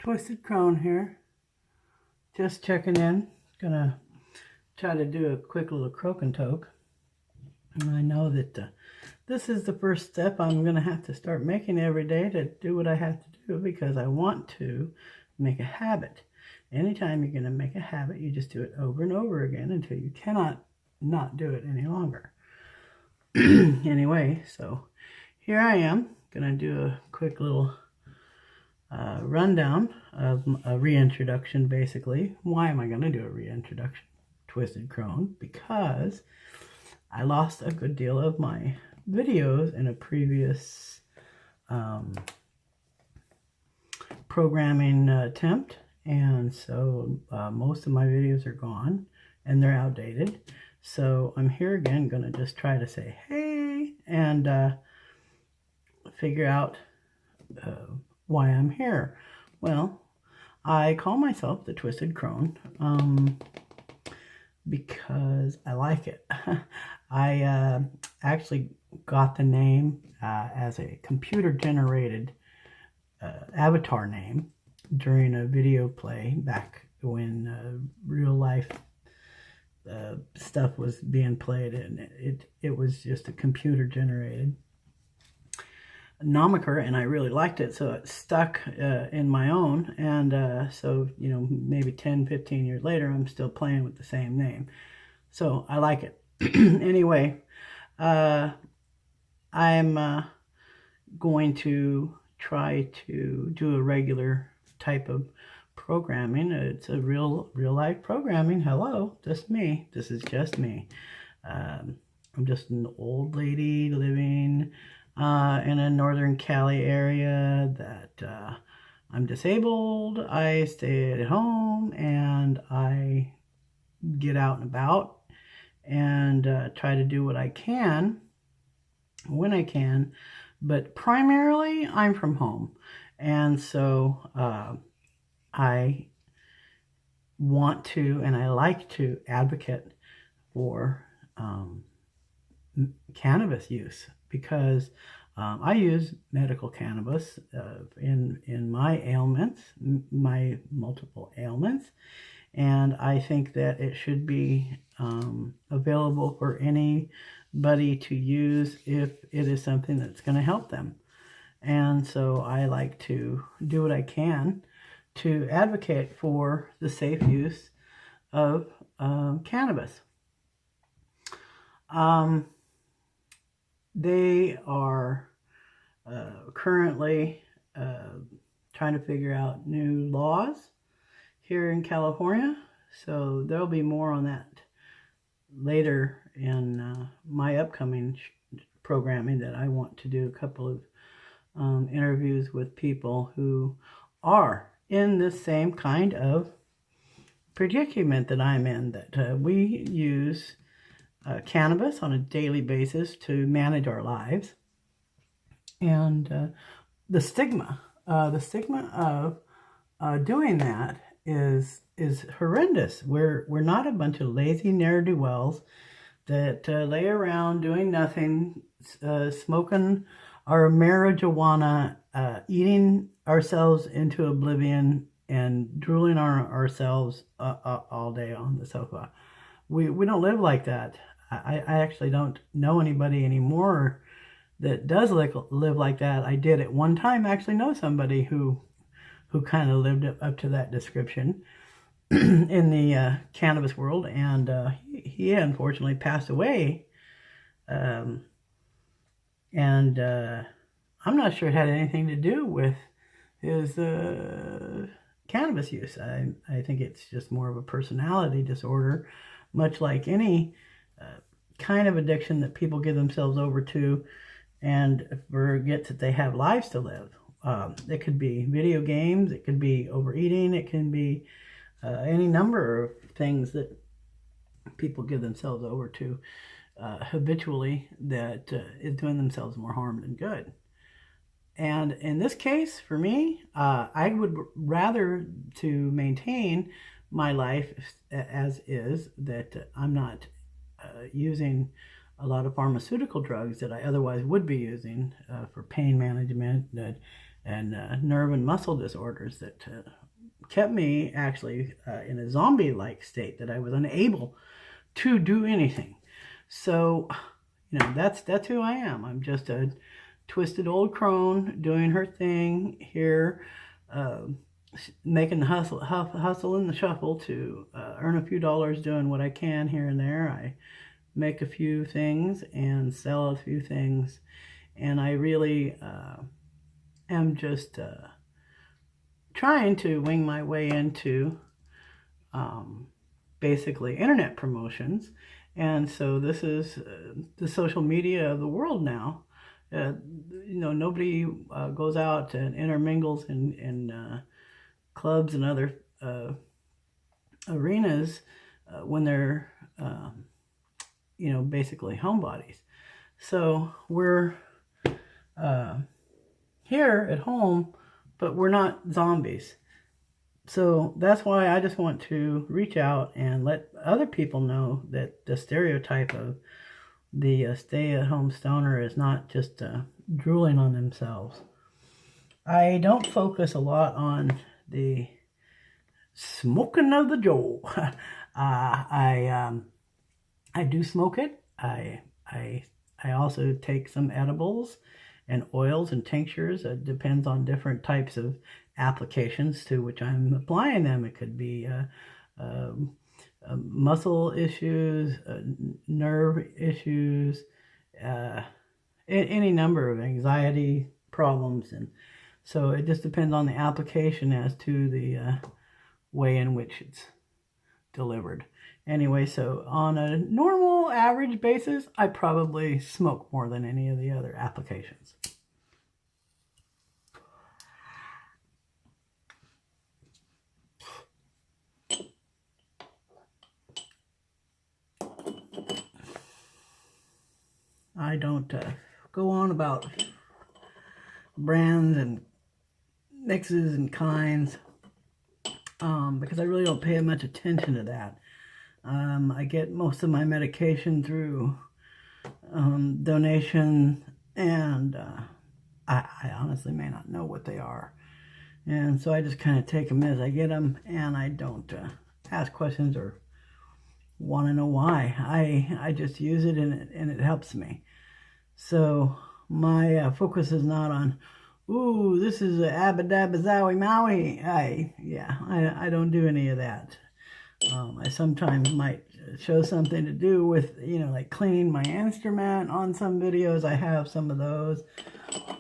Twisted Crone here. Just checking in. Gonna try to do a quick little croak and toke. And I know that this is the first step I'm gonna have to start making every day to do what I have to do, because I want to make a habit. Anytime you're gonna make a habit, you just do it over and over again until you cannot not do it any longer. Anyway, so here I am gonna do a quick little rundown of a reintroduction, basically. Why am I going to do a reintroduction? Twisted Crone, because I lost a good deal of my videos in a previous programming attempt, and so most of my videos are gone and they're outdated. So I'm here again, going to just try to say hey and figure out why I'm here. Well, I call myself the Twisted Crone because I like it. I actually got the name as a computer-generated avatar name during a video play back when real-life stuff was being played, and it was just a computer-generated nomiker, and I really liked it, so it stuck in my own, and so, you know, maybe 10-15 years later I'm still playing with the same name, so I like it. Anyway, I'm going to try to do a regular type of programming. It's a real life programming. Hello, just me. This is just me. I'm just an old lady living in a northern Cali area that I'm disabled. I stay at home and I get out and about and try to do what I can when I can, but primarily I'm from home, and so I want to and I like to advocate for cannabis use, because I use medical cannabis in my ailments, my multiple ailments, and I think that it should be available for anybody to use if it is something that's going to help them. And so I like to do what I can to advocate for the safe use of cannabis. They are currently trying to figure out new laws here in California, so there'll be more on that later in my upcoming programming, that I want to do a couple of interviews with people who are in the same kind of predicament that I'm in, that we use cannabis on a daily basis to manage our lives, and the stigma of doing that is horrendous. We're not a bunch of lazy ne'er-do-wells that lay around doing nothing, smoking our marijuana, eating ourselves into oblivion, and drooling on ourselves all day on the sofa. We don't live like that. I actually don't know anybody anymore that does live like that. I did at one time actually know somebody who kind of lived up to that description in the cannabis world, and he unfortunately passed away. And I'm not sure it had anything to do with his cannabis use. I think it's just more of a personality disorder, much like any kind of addiction that people give themselves over to and forget that they have lives to live. It could be video games, it could be overeating, it can be any number of things that people give themselves over to habitually that is doing themselves more harm than good. And in this case, for me, I would rather to maintain my life as is, that I'm not using a lot of pharmaceutical drugs that I otherwise would be using for pain management and nerve and muscle disorders that kept me actually in a zombie-like state that I was unable to do anything. So, that's who I am. I'm just a twisted old crone doing her thing here, making the hustle and the shuffle to earn a few dollars doing what I can here and there. I make a few things and sell a few things, and I really am just trying to wing my way into basically internet promotions. And so this is the social media of the world now. Nobody goes out and intermingles in clubs and other arenas when they're basically homebodies. So we're here at home, but we're not zombies. So that's why I just want to reach out and let other people know that the stereotype of the stay-at-home stoner is not just drooling on themselves. I don't focus a lot on the smoking of the Joe. I do smoke it. I also take some edibles and oils and tinctures. It depends on different types of applications to which I'm applying them. It could be muscle issues, nerve issues, any number of anxiety problems, and so it just depends on the application as to the way in which it's delivered. Anyway, so on a normal average basis, I probably smoke more than any of the other applications. I don't go on about brands and mixes and kinds because I really don't pay much attention to that. I get most of my medication through donation, and I honestly may not know what they are. And so I just kind of take them as I get them, and I don't ask questions or want to know why. I just use it, and it helps me. So my focus is not on, ooh, this is a abba-dabba zowie maui. I don't do any of that. I sometimes might show something to do with, like cleaning my instrument on some videos. I have some of those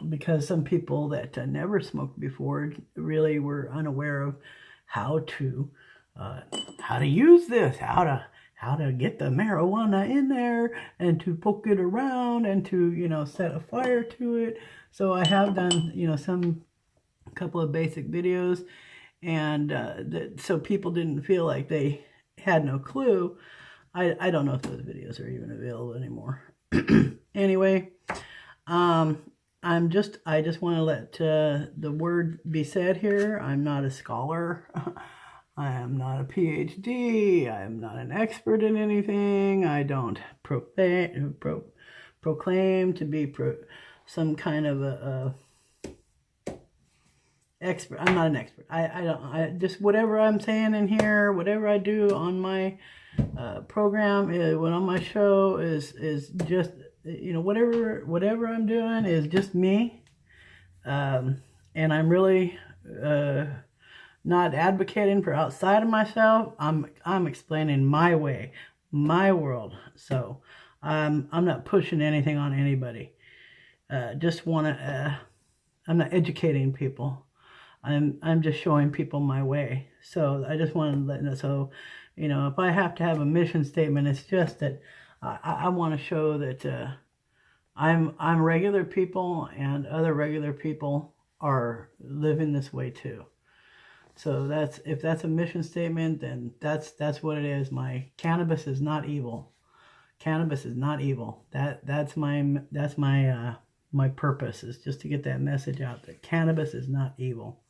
because some people that never smoked before really were unaware of how to use this, how to get the marijuana in there and to poke it around and to, set a fire to it. So I have done, couple of basic videos, and so people didn't feel like they had no clue. I don't know if those videos are even available anymore. Anyway, I just want to let the word be said here. I'm not a scholar. I am not a PhD. I am not an expert in anything. I don't proclaim to be some kind of a expert. I'm not an expert. I just, whatever I'm saying in here, whatever I do on my program, when on my show is just, whatever I'm doing is just me. And I'm really not advocating for outside of myself. I'm explaining my way, my world. So I'm not pushing anything on anybody. I'm not educating people. I'm just showing people my way. So I just want to let you know. So, if I have to have a mission statement, it's just that I want to show that I'm regular people, and other regular people are living this way too. So if that's a mission statement, then that's what it is. My cannabis is not evil. Cannabis is not evil. That's my purpose, is just to get that message out that cannabis is not evil.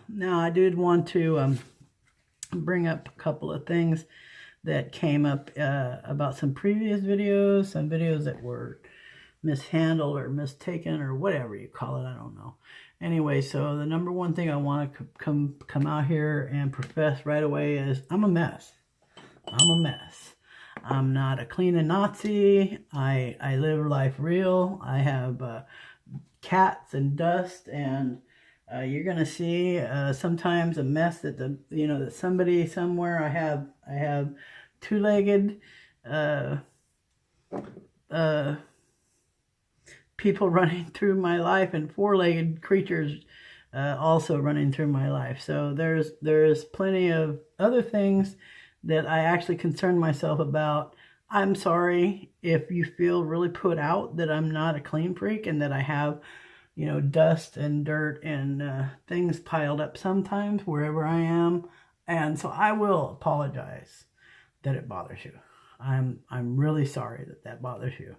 Now, I did want to bring up a couple of things that came up about some previous videos, some videos that were mishandled or mistaken or whatever you call it. I don't know. Anyway, so the number one thing I want to come out here and profess right away is I'm a mess. I'm a mess. I'm not a clean Nazi. I live life real. I have cats and dust, and you're gonna see sometimes a mess that that somebody somewhere. I have two-legged people running through my life, and four-legged creatures also running through my life. So there's plenty of other things that I actually concern myself about. I'm sorry if you feel really put out that I'm not a clean freak and that I have, dust and dirt and things piled up sometimes wherever I am. And so I will apologize that it bothers you. I'm really sorry that bothers you.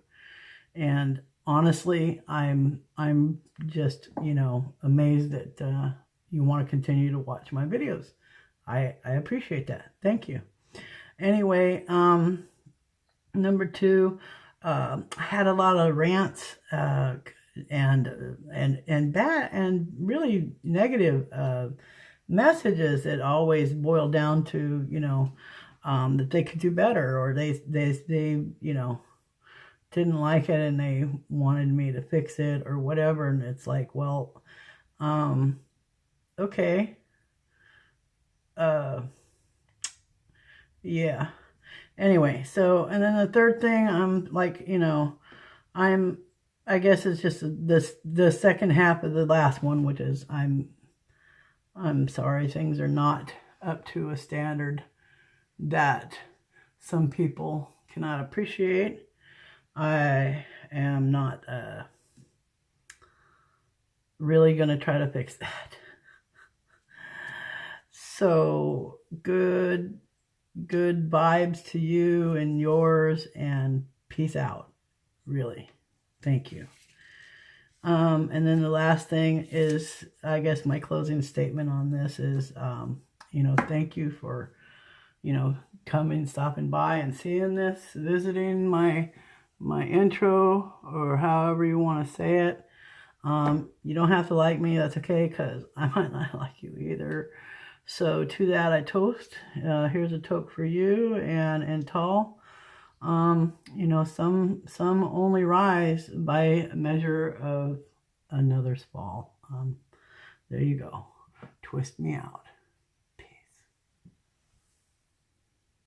And honestly, I'm just, amazed that you want to continue to watch my videos. I appreciate that. Thank you. Anyway, number two, I had a lot of rants and bad and really negative messages that always boil down to that they could do better, or they didn't like it and they wanted me to fix it or whatever. And it's like, well, okay. Yeah. Anyway, so, and then the third thing, I'm like, I guess it's just the second half of the last one, which is I'm sorry things are not up to a standard that some people cannot appreciate. I am not really going to try to fix that. So good vibes to you and yours, and peace out. Really. Thank you. And then the last thing is, I guess my closing statement on this is, thank you for, coming, stopping by and seeing this, visiting my intro, or however you want to say it. You don't have to like me. That's okay, because I might not like you either. So to that I toast. Here's a toke for you and tall. Some only rise by measure of another's fall. There you go. Twist me out.